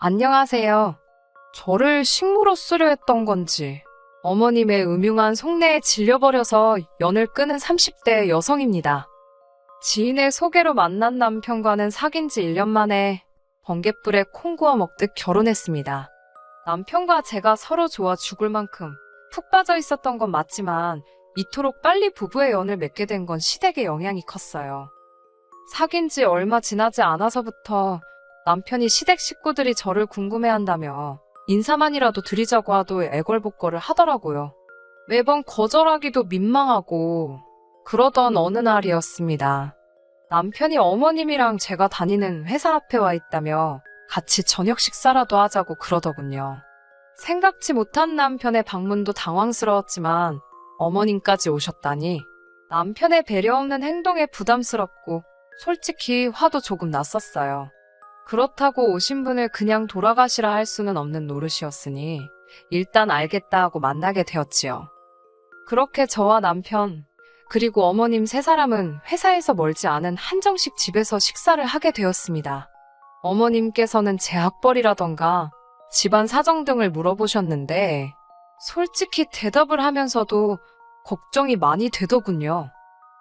안녕하세요. 저를 식모로 쓰려 했던 건지 어머님의 음흉한 속내에 질려버려서 연을 끊은 30대 여성입니다. 지인의 소개로 만난 남편과는 사귄 지 1년 만에 번갯불에 콩 구워 먹듯 결혼했습니다. 남편과 제가 서로 좋아 죽을 만큼 푹 빠져 있었던 건 맞지만 이토록 빨리 부부의 연을 맺게 된 건 시댁의 영향이 컸어요. 사귄 지 얼마 지나지 않아서부터 남편이 시댁 식구들이 저를 궁금해한다며 인사만이라도 드리자고 하도 애걸복걸을 하더라고요. 매번 거절하기도 민망하고 그러던 어느 날이었습니다. 남편이 어머님이랑 제가 다니는 회사 앞에 와 있다며 같이 저녁 식사라도 하자고 그러더군요. 생각지 못한 남편의 방문도 당황스러웠지만 어머님까지 오셨다니 남편의 배려 없는 행동에 부담스럽고 솔직히 화도 조금 났었어요. 그렇다고 오신 분을 그냥 돌아가시라 할 수는 없는 노릇이었으니 일단 알겠다 하고 만나게 되었지요. 그렇게 저와 남편, 그리고 어머님 세 사람은 회사에서 멀지 않은 한정식 집에서 식사를 하게 되었습니다. 어머님께서는 제 학벌이라던가 집안 사정 등을 물어보셨는데 솔직히 대답을 하면서도 걱정이 많이 되더군요.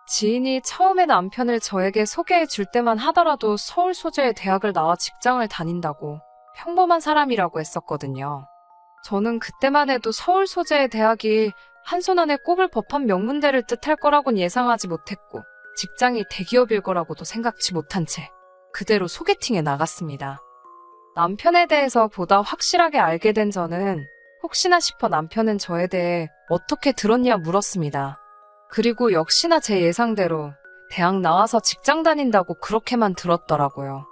지인이 처음에 남편을 저에게 소개해 줄 때만 하더라도 서울 소재의 대학을 나와 직장을 다닌다고 평범한 사람이라고 했었거든요. 저는 그때만 해도 서울 소재의 대학이 한 손 안에 꼽을 법한 명문대를 뜻할 거라곤 예상하지 못했고 직장이 대기업일 거라고도 생각지 못한 채 그대로 소개팅에 나갔습니다. 남편에 대해서 보다 확실하게 알게 된 저는 혹시나 싶어 남편은 저에 대해 어떻게 들었냐 물었습니다. 그리고 역시나 제 예상대로 대학 나와서 직장 다닌다고 그렇게만 들었더라고요.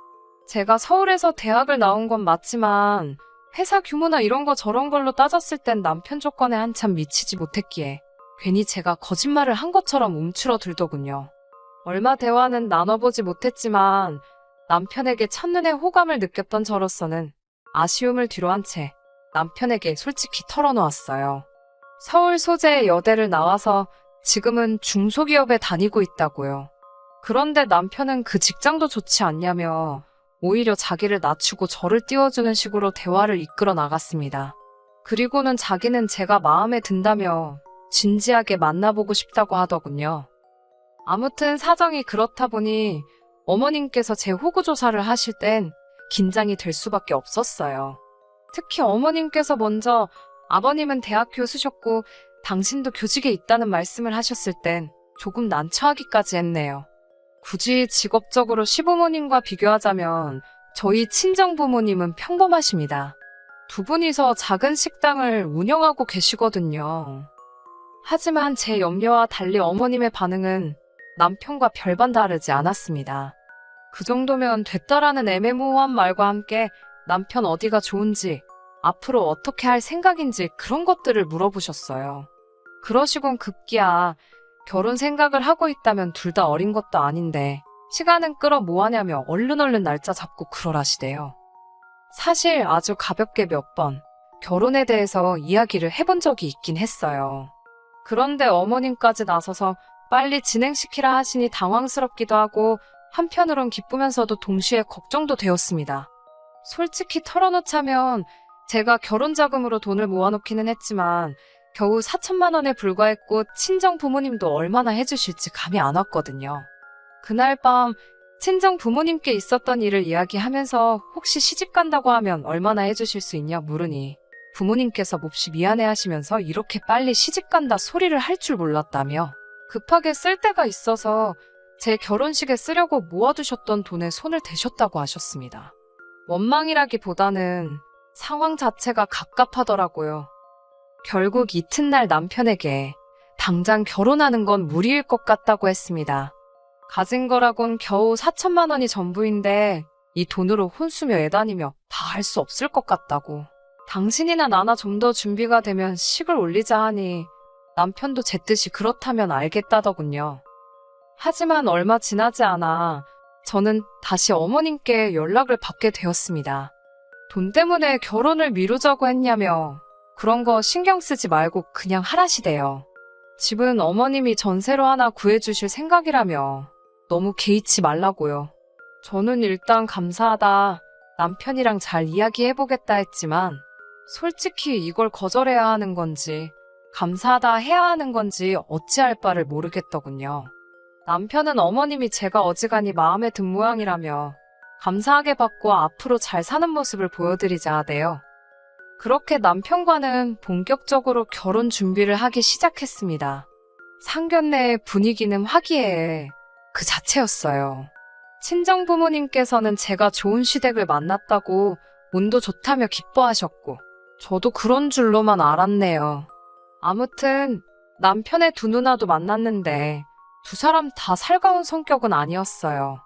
제가 서울에서 대학을 나온 건 맞지만 회사 규모나 이런 거 저런 걸로 따졌을 땐 남편 조건에 한참 미치지 못했기에 괜히 제가 거짓말을 한 것처럼 움츠러들더군요. 얼마 대화는 나눠보지 못했지만 남편에게 첫눈에 호감을 느꼈던 저로서는 아쉬움을 뒤로한 채 남편에게 솔직히 털어놓았어요. 서울 소재의 여대를 나와서 지금은 중소기업에 다니고 있다고요. 그런데 남편은 그 직장도 좋지 않냐며 오히려 자기를 낮추고 저를 띄워주는 식으로 대화를 이끌어 나갔습니다. 그리고는 자기는 제가 마음에 든다며 진지하게 만나보고 싶다고 하더군요. 아무튼 사정이 그렇다 보니 어머님께서 제 호구조사를 하실 땐 긴장이 될 수밖에 없었어요. 특히 어머님께서 먼저 아버님은 대학 교수셨고 당신도 교직에 있다는 말씀을 하셨을 땐 조금 난처하기까지 했네요. 굳이 직업적으로 시부모님과 비교하자면 저희 친정부모님은 평범하십니다. 두 분이서 작은 식당을 운영하고 계시거든요. 하지만 제 염려와 달리 어머님의 반응은 남편과 별반 다르지 않았습니다. 그 정도면 됐다라는 애매모호한 말과 함께 남편 어디가 좋은지, 앞으로 어떻게 할 생각인지 그런 것들을 물어보셨어요. 그러시곤 급기야 결혼 생각을 하고 있다면 둘 다 어린 것도 아닌데 시간은 끌어 뭐하냐며 얼른 날짜 잡고 그러라시대요. 사실 아주 가볍게 몇 번 결혼에 대해서 이야기를 해본 적이 있긴 했어요. 그런데 어머님까지 나서서 빨리 진행시키라 하시니 당황스럽기도 하고 한편으론 기쁘면서도 동시에 걱정도 되었습니다. 솔직히 털어놓자면 제가 결혼 자금으로 돈을 모아놓기는 했지만 겨우 4천만 원에 불과했고 친정 부모님도 얼마나 해주실지 감이 안 왔거든요. 그날 밤 친정 부모님께 있었던 일을 이야기하면서 혹시 시집 간다고 하면 얼마나 해주실 수 있냐 물으니 부모님께서 몹시 미안해하시면서 이렇게 빨리 시집 간다 소리를 할 줄 몰랐다며 급하게 쓸 데가 있어서 제 결혼식에 쓰려고 모아두셨던 돈에 손을 대셨다고 하셨습니다. 원망이라기보다는 상황 자체가 갑갑하더라고요. 결국 이튿날 남편에게 당장 결혼하는 건 무리일 것 같다고 했습니다. 가진 거라곤 겨우 4천만 원이 전부인데 이 돈으로 혼수며 애다니며 다 할 수 없을 것 같다고. 당신이나 나나 좀 더 준비가 되면 식을 올리자 하니 남편도 제 뜻이 그렇다면 알겠다더군요. 하지만 얼마 지나지 않아 저는 다시 어머님께 연락을 받게 되었습니다. 돈 때문에 결혼을 미루자고 했냐며 그런 거 신경 쓰지 말고 그냥 하라시대요. 집은 어머님이 전세로 하나 구해주실 생각이라며 너무 개의치 말라고요. 저는 일단 감사하다. 남편이랑 잘 이야기해보겠다 했지만 솔직히 이걸 거절해야 하는 건지 감사하다 해야 하는 건지 어찌할 바를 모르겠더군요. 남편은 어머님이 제가 어지간히 마음에 든 모양이라며 감사하게 받고 앞으로 잘 사는 모습을 보여드리자 하대요. 그렇게 남편과는 본격적으로 결혼 준비를 하기 시작했습니다. 상견례의 분위기는 화기애애 그 자체였어요. 친정 부모님께서는 제가 좋은 시댁을 만났다고 운도 좋다며 기뻐하셨고 저도 그런 줄로만 알았네요. 아무튼 남편의 두 누나도 만났는데 두 사람 다 살가운 성격은 아니었어요.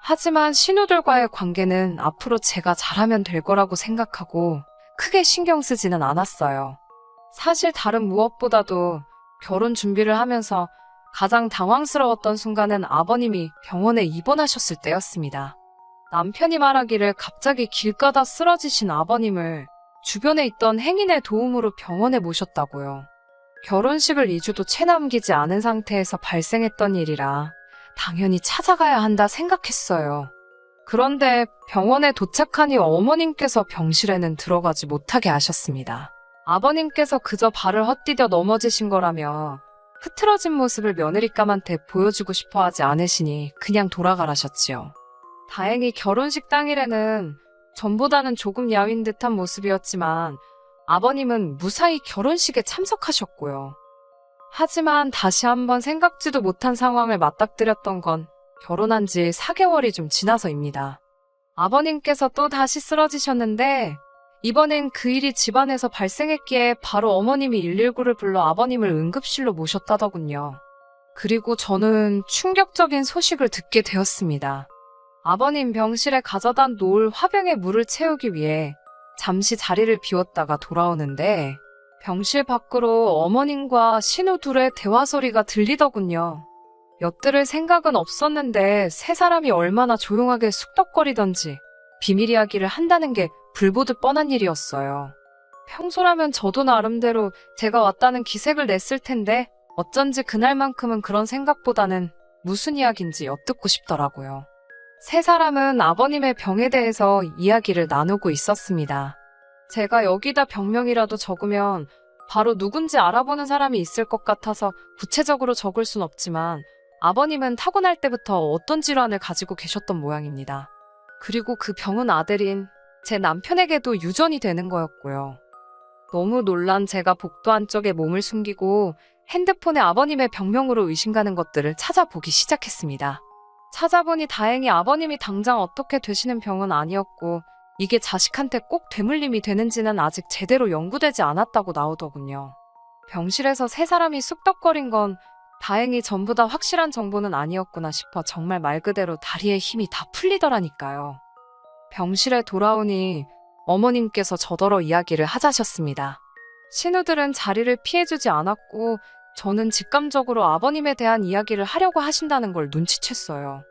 하지만 신우들과의 관계는 앞으로 제가 잘하면 될 거라고 생각하고 크게 신경 쓰지는 않았어요. 사실 다른 무엇보다도 결혼 준비를 하면서 가장 당황스러웠던 순간은 아버님이 병원에 입원하셨을 때였습니다. 남편이 말하기를 갑자기 길 가다 쓰러지신 아버님을 주변에 있던 행인의 도움으로 병원에 모셨다고요. 결혼식을 2주도 채 남기지 않은 상태에서 발생했던 일이라 당연히 찾아가야 한다 생각했어요. 그런데 병원에 도착하니 어머님께서 병실에는 들어가지 못하게 하셨습니다. 아버님께서 그저 발을 헛디뎌 넘어지신 거라며 흐트러진 모습을 며느리감한테 보여주고 싶어 하지 않으시니 그냥 돌아가라셨지요. 다행히 결혼식 당일에는 전보다는 조금 야윈 듯한 모습이었지만 아버님은 무사히 결혼식에 참석하셨고요. 하지만 다시 한번 생각지도 못한 상황을 맞닥뜨렸던 건 결혼한 지 4개월이 좀 지나서입니다. 아버님께서 또 다시 쓰러지셨는데 이번엔 그 일이 집안에서 발생했기에 바로 어머님이 119를 불러 아버님을 응급실로 모셨다더군요. 그리고 저는 충격적인 소식을 듣게 되었습니다. 아버님 병실에 가져다 놓을 화병에 물을 채우기 위해 잠시 자리를 비웠다가 돌아오는데 병실 밖으로 어머님과 신우 둘의 대화 소리가 들리더군요. 엿들을 생각은 없었는데 세 사람이 얼마나 조용하게 쑥덕거리던지 비밀 이야기를 한다는 게 불보듯 뻔한 일이었어요. 평소라면 저도 나름대로 제가 왔다는 기색을 냈을 텐데 어쩐지 그날만큼은 그런 생각보다는 무슨 이야기인지 엿듣고 싶더라고요. 세 사람은 아버님의 병에 대해서 이야기를 나누고 있었습니다. 제가 여기다 병명이라도 적으면 바로 누군지 알아보는 사람이 있을 것 같아서 구체적으로 적을 순 없지만 아버님은 타고날 때부터 어떤 질환을 가지고 계셨던 모양입니다. 그리고 그 병은 아들인 제 남편에게도 유전이 되는 거였고요. 너무 놀란 제가 복도 안쪽에 몸을 숨기고 핸드폰에 아버님의 병명으로 의심가는 것들을 찾아보기 시작했습니다. 찾아보니 다행히 아버님이 당장 어떻게 되시는 병은 아니었고 이게 자식한테 꼭 되물림이 되는지는 아직 제대로 연구되지 않았다고 나오더군요. 병실에서 세 사람이 쑥덕거린 건 다행히 전부 다 확실한 정보는 아니었구나 싶어 정말 말 그대로 다리에 힘이 다 풀리더라니까요. 병실에 돌아오니 어머님께서 저더러 이야기를 하자셨습니다. 신우들은 자리를 피해주지 않았고 저는 직감적으로 아버님에 대한 이야기를 하려고 하신다는 걸 눈치챘어요.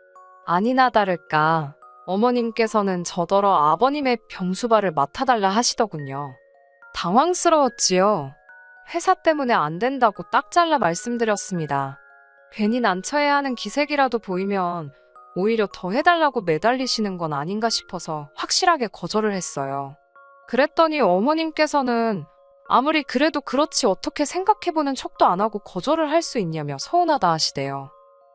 아니나 다를까 어머님께서는 저더러 아버님의 병수발을 맡아달라 하시더군요. 당황스러웠지요. 회사 때문에 안 된다고 딱 잘라 말씀드렸습니다. 괜히 난처해야 하는 기색이라도 보이면 오히려 더 해달라고 매달리시는 건 아닌가 싶어서 확실하게 거절을 했어요. 그랬더니 어머님께서는 아무리 그래도 그렇지 어떻게 생각해보는 척도 안 하고 거절을 할 수 있냐며 서운하다 하시대요.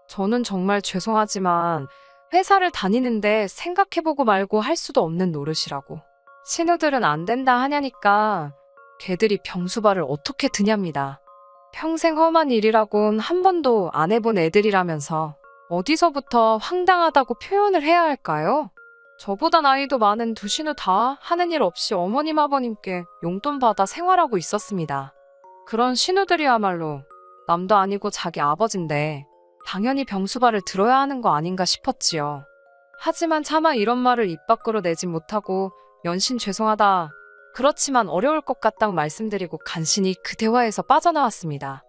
저는 정말 죄송하지만 회사를 다니는데 생각해보고 말고 할 수도 없는 노릇이라고. 신우들은 안 된다 하냐니까 걔들이 병수발을 어떻게 드냐입니다. 평생 험한 일이라곤 한 번도 안 해본 애들이라면서 어디서부터 황당하다고 표현을 해야 할까요? 저보다 나이도 많은 두 신우 다 하는 일 없이 어머님 아버님께 용돈 받아 생활하고 있었습니다. 그런 신우들이야말로 남도 아니고 자기 아버지인데 당연히 병수발을 들어야 하는 거 아닌가 싶었지요. 하지만 차마 이런 말을 입 밖으로 내진 못하고 연신 죄송하다. 그렇지만 어려울 것 같다고 말씀드리고 간신히 그 대화에서 빠져나왔습니다.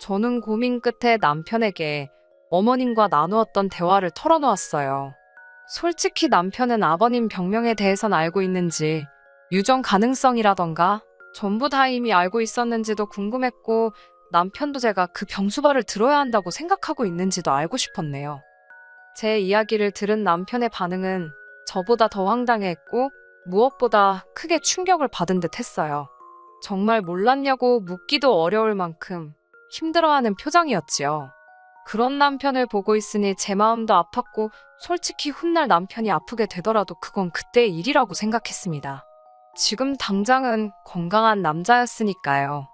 저는 고민 끝에 남편에게 어머님과 나누었던 대화를 털어놓았어요. 솔직히 남편은 아버님 병명에 대해선 알고 있는지 유전 가능성이라던가 전부 다 이미 알고 있었는지도 궁금했고 남편도 제가 그 병수발을 들어야 한다고 생각하고 있는지도 알고 싶었네요. 제 이야기를 들은 남편의 반응은 저보다 더 황당해했고 무엇보다 크게 충격을 받은 듯 했어요. 정말 몰랐냐고 묻기도 어려울 만큼 힘들어하는 표정이었지요. 그런 남편을 보고 있으니 제 마음도 아팠고 솔직히 훗날 남편이 아프게 되더라도 그건 그때의 일이라고 생각했습니다. 지금 당장은 건강한 남자였으니까요.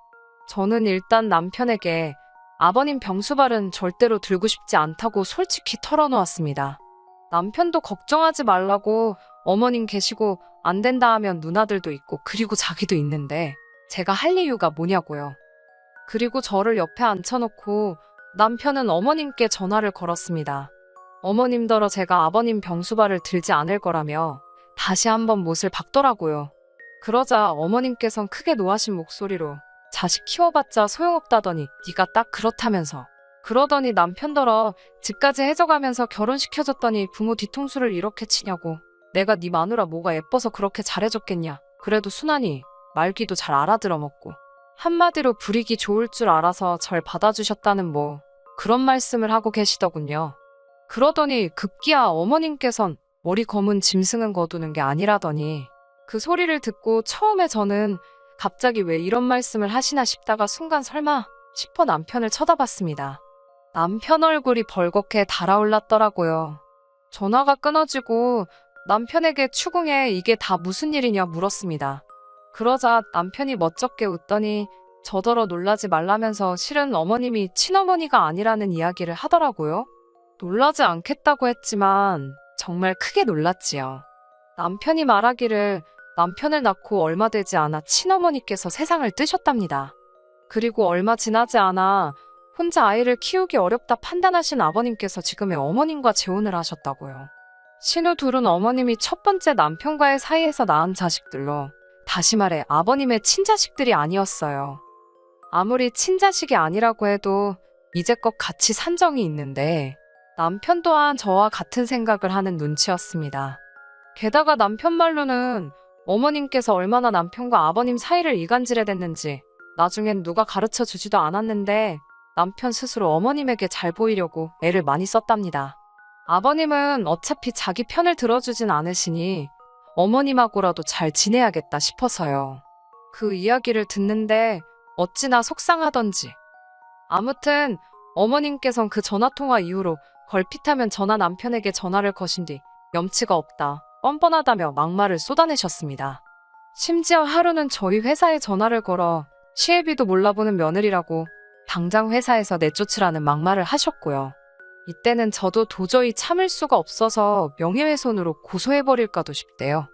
저는 일단 남편에게 아버님 병수발은 절대로 들고 싶지 않다고 솔직히 털어놓았습니다. 남편도 걱정하지 말라고 어머님 계시고 안 된다 하면 누나들도 있고 그리고 자기도 있는데 제가 할 이유가 뭐냐고요. 그리고 저를 옆에 앉혀놓고 남편은 어머님께 전화를 걸었습니다. 어머님더러 제가 아버님 병수발을 들지 않을 거라며 다시 한번 못을 박더라고요. 그러자 어머님께선 크게 노하신 목소리로 자식 키워봤자 소용없다더니 네가 딱 그렇다면서 그러더니 남편더러 집까지 해져가면서 결혼시켜줬더니 부모 뒤통수를 이렇게 치냐고 내가 네 마누라 뭐가 예뻐서 그렇게 잘해줬겠냐 그래도 순하니 말귀도 잘 알아들어먹고 한마디로 부리기 좋을 줄 알아서 절 받아주셨다는 뭐 그런 말씀을 하고 계시더군요. 그러더니 급기야 어머님께선 머리 검은 짐승은 거두는 게 아니라더니 그 소리를 듣고 처음에 저는 갑자기 왜 이런 말씀을 하시나 싶다가 순간 설마 싶어 남편을 쳐다봤습니다. 남편 얼굴이 벌겋게 달아올랐더라고요. 전화가 끊어지고 남편에게 추궁해 이게 다 무슨 일이냐 물었습니다. 그러자 남편이 멋쩍게 웃더니 저더러 놀라지 말라면서 실은 어머님이 친어머니가 아니라는 이야기를 하더라고요. 놀라지 않겠다고 했지만 정말 크게 놀랐지요. 남편이 말하기를 남편을 낳고 얼마 되지 않아 친어머니께서 세상을 뜨셨답니다. 그리고 얼마 지나지 않아 혼자 아이를 키우기 어렵다 판단하신 아버님께서 지금의 어머님과 재혼을 하셨다고요. 신우 둘은 어머님이 첫 번째 남편과의 사이에서 낳은 자식들로 다시 말해 아버님의 친자식들이 아니었어요. 아무리 친자식이 아니라고 해도 이제껏 같이 산 정이 있는데 남편 또한 저와 같은 생각을 하는 눈치였습니다. 게다가 남편 말로는 어머님께서 얼마나 남편과 아버님 사이를 이간질해댔는지 나중엔 누가 가르쳐 주지도 않았는데 남편 스스로 어머님에게 잘 보이려고 애를 많이 썼답니다. 아버님은 어차피 자기 편을 들어주진 않으시니 어머님하고라도 잘 지내야겠다 싶어서요. 그 이야기를 듣는데 어찌나 속상하던지. 아무튼 어머님께선 그 전화통화 이후로 걸핏하면 전화 남편에게 전화를 거신 뒤 염치가 없다, 뻔뻔하다며 막말을 쏟아내셨습니다. 심지어 하루는 저희 회사에 전화를 걸어 시애비도 몰라보는 며느리라고 당장 회사에서 내쫓으라는 막말을 하셨고요. 이때는 저도 도저히 참을 수가 없어서 명예훼손으로 고소해버릴까도 싶대요.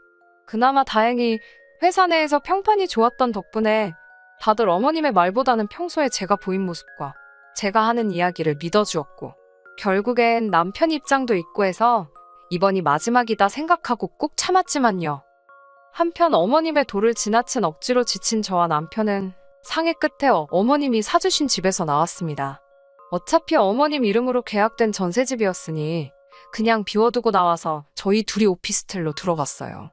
그나마 다행히 회사 내에서 평판이 좋았던 덕분에 다들 어머님의 말보다는 평소에 제가 보인 모습과 제가 하는 이야기를 믿어주었고 결국엔 남편 입장도 있고 해서 이번이 마지막이다 생각하고 꾹 참았지만요. 한편 어머님의 도를 지나친 억지로 지친 저와 남편은 상해 끝에 어머님이 사주신 집에서 나왔습니다. 어차피 어머님 이름으로 계약된 전셋집이었으니 그냥 비워두고 나와서 저희 둘이 오피스텔로 들어갔어요.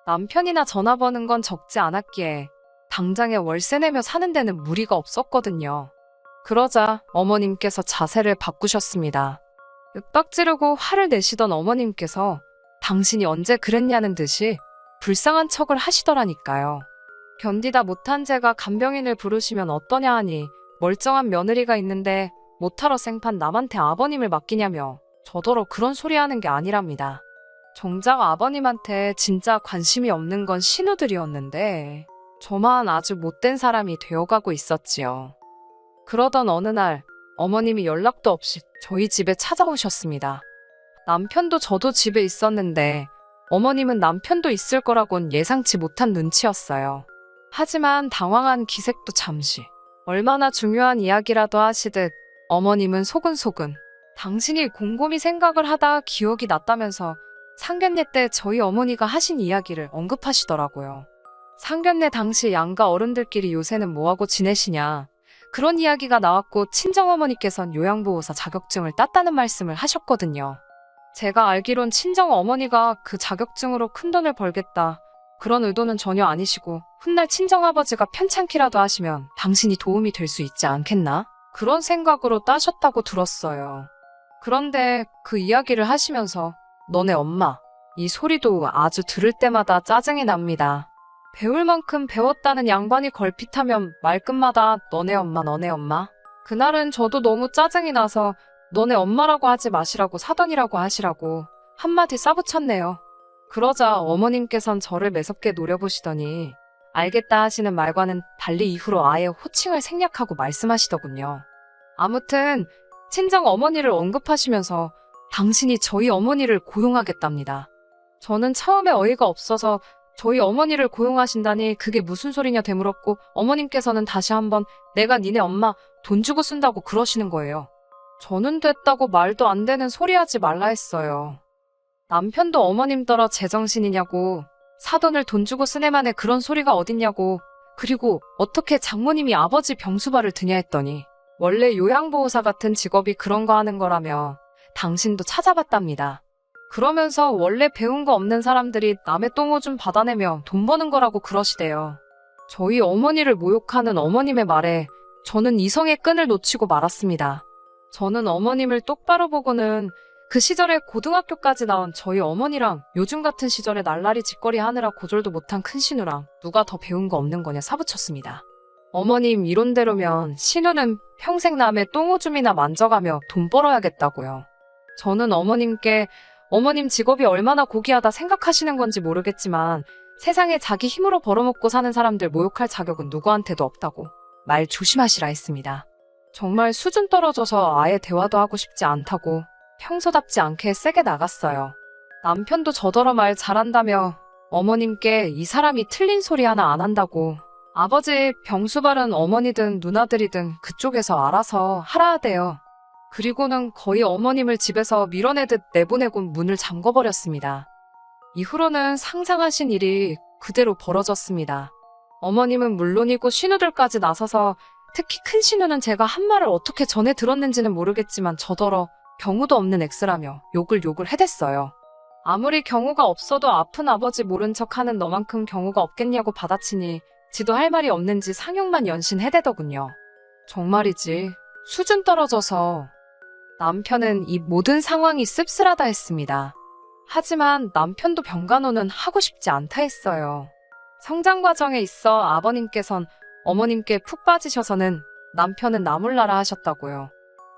남편이나 전화 버는 건 적지 않았기에 당장에 월세 내며 사는 데는 무리가 없었거든요. 그러자 어머님께서 자세를 바꾸셨습니다. 윽박 지르고 화를 내시던 어머님께서 당신이 언제 그랬냐는 듯이 불쌍한 척을 하시더라니까요. 견디다 못한 제가 간병인을 부르시면 어떠냐 하니 멀쩡한 며느리가 있는데 못하러 생판 남한테 아버님을 맡기냐며 저더러 그런 소리 하는 게 아니랍니다. 정작 아버님한테 진짜 관심이 없는 건 신우들이었는데 저만 아주 못된 사람이 되어가고 있었지요. 그러던 어느 날 어머님이 연락도 없이 저희 집에 찾아오셨습니다. 남편도 저도 집에 있었는데 어머님은 남편도 있을 거라곤 예상치 못한 눈치였어요. 하지만 당황한 기색도 잠시 얼마나 중요한 이야기라도 하시듯 어머님은 소근소근 당신이 곰곰이 생각을 하다 기억이 났다면서 상견례 때 저희 어머니가 하신 이야기를 언급하시더라고요. 상견례 당시 양가 어른들끼리 요새는 뭐하고 지내시냐 그런 이야기가 나왔고 친정어머니께선 요양보호사 자격증을 땄다는 말씀을 하셨거든요. 제가 알기론 친정어머니가 그 자격증으로 큰돈을 벌겠다 그런 의도는 전혀 아니시고 훗날 친정아버지가 편찮기라도 하시면 당신이 도움이 될 수 있지 않겠나? 그런 생각으로 따셨다고 들었어요. 그런데 그 이야기를 하시면서 너네 엄마, 이 소리도 아주 들을 때마다 짜증이 납니다. 배울 만큼 배웠다는 양반이 걸핏하면 말끝마다 너네 엄마 너네 엄마. 그날은 저도 너무 짜증이 나서 너네 엄마라고 하지 마시라고 사돈이라고 하시라고 한마디 싸붙였네요. 그러자 어머님께선 저를 매섭게 노려보시더니 알겠다 하시는 말과는 달리 이후로 아예 호칭을 생략하고 말씀하시더군요. 아무튼 친정 어머니를 언급하시면서 당신이 저희 어머니를 고용하겠답니다. 저는 처음에 어이가 없어서 저희 어머니를 고용하신다니 그게 무슨 소리냐 되물었고 어머님께서는 다시 한번 내가 니네 엄마 돈 주고 쓴다고 그러시는 거예요. 저는 됐다고 말도 안 되는 소리 하지 말라 했어요. 남편도 어머님 따라 제정신이냐고 사돈을 돈 주고 쓴 애만에 그런 소리가 어딨냐고 그리고 어떻게 장모님이 아버지 병수발을 드냐 했더니 원래 요양보호사 같은 직업이 그런 거 하는 거라며 당신도 찾아봤답니다. 그러면서 원래 배운 거 없는 사람들이 남의 똥오줌 받아내며 돈 버는 거라고 그러시대요. 저희 어머니를 모욕하는 어머님의 말에 저는 이성의 끈을 놓치고 말았습니다. 저는 어머님을 똑바로 보고는 그 시절에 고등학교까지 나온 저희 어머니랑 요즘 같은 시절에 날라리 짓거리 하느라 고졸도 못한 큰 신우랑 누가 더 배운 거 없는 거냐 사붙였습니다. 어머님 이론대로면 신우는 평생 남의 똥오줌이나 만져가며 돈 벌어야겠다고요. 저는 어머님께 어머님 직업이 얼마나 고귀하다 생각하시는 건지 모르겠지만 세상에 자기 힘으로 벌어먹고 사는 사람들 모욕할 자격은 누구한테도 없다고 말 조심하시라 했습니다. 정말 수준 떨어져서 아예 대화도 하고 싶지 않다고 평소답지 않게 세게 나갔어요. 남편도 저더러 말 잘한다며 어머님께 이 사람이 틀린 소리 하나 안 한다고 아버지 병수발은 어머니든 누나들이든 그쪽에서 알아서 하라 하대요. 그리고는 거의 어머님을 집에서 밀어내듯 내보내고 문을 잠궈버렸습니다. 이후로는 상상하신 일이 그대로 벌어졌습니다. 어머님은 물론이고 신우들까지 나서서 특히 큰 신우는 제가 한 말을 어떻게 전해 들었는지는 모르겠지만 저더러 경우도 없는 X라며 욕을 해댔어요. 아무리 경우가 없어도 아픈 아버지 모른 척하는 너만큼 경우가 없겠냐고 받아치니 지도 할 말이 없는지 상욕만 연신 해대더군요. 정말이지 수준 떨어져서 남편은 이 모든 상황이 씁쓸하다 했습니다. 하지만 남편도 병간호는 하고 싶지 않다 했어요. 성장 과정에 있어 아버님께선 어머님께 푹 빠지셔서는 남편은 나몰라라 하셨다고요.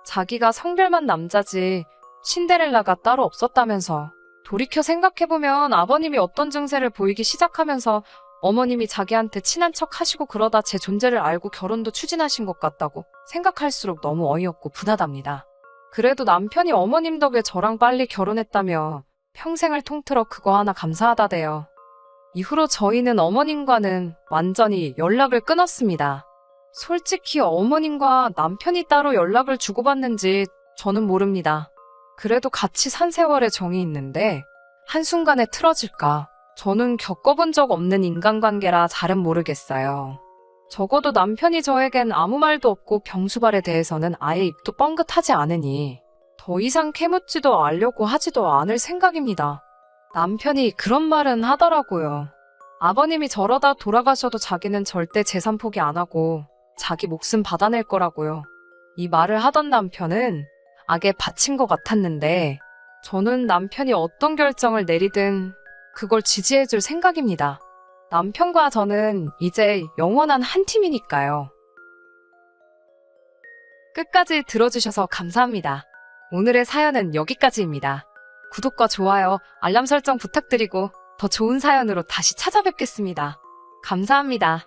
자기가 성별만 남자지 신데렐라가 따로 없었다면서 돌이켜 생각해보면 아버님이 어떤 증세를 보이기 시작하면서 어머님이 자기한테 친한 척 하시고 그러다 제 존재를 알고 결혼도 추진하신 것 같다고 생각할수록 너무 어이없고 분하답니다. 그래도 남편이 어머님 덕에 저랑 빨리 결혼했다며 평생을 통틀어 그거 하나 감사하다대요. 이후로 저희는 어머님과는 완전히 연락을 끊었습니다. 솔직히 어머님과 남편이 따로 연락을 주고받는지 저는 모릅니다. 그래도 같이 산 세월에 정이 있는데 한순간에 틀어질까? 저는 겪어본 적 없는 인간관계라 잘은 모르겠어요. 적어도 남편이 저에겐 아무 말도 없고 병수발에 대해서는 아예 입도 뻥긋하지 않으니 더 이상 캐묻지도 않으려고 하지도 않을 생각입니다. 남편이 그런 말은 하더라고요. 아버님이 저러다 돌아가셔도 자기는 절대 재산 포기 안 하고 자기 목숨 받아낼 거라고요. 이 말을 하던 남편은 악에 바친 것 같았는데 저는 남편이 어떤 결정을 내리든 그걸 지지해줄 생각입니다. 남편과 저는 이제 영원한 한 팀이니까요. 끝까지 들어주셔서 감사합니다. 오늘의 사연은 여기까지입니다. 구독과 좋아요, 알람 설정 부탁드리고 더 좋은 사연으로 다시 찾아뵙겠습니다. 감사합니다.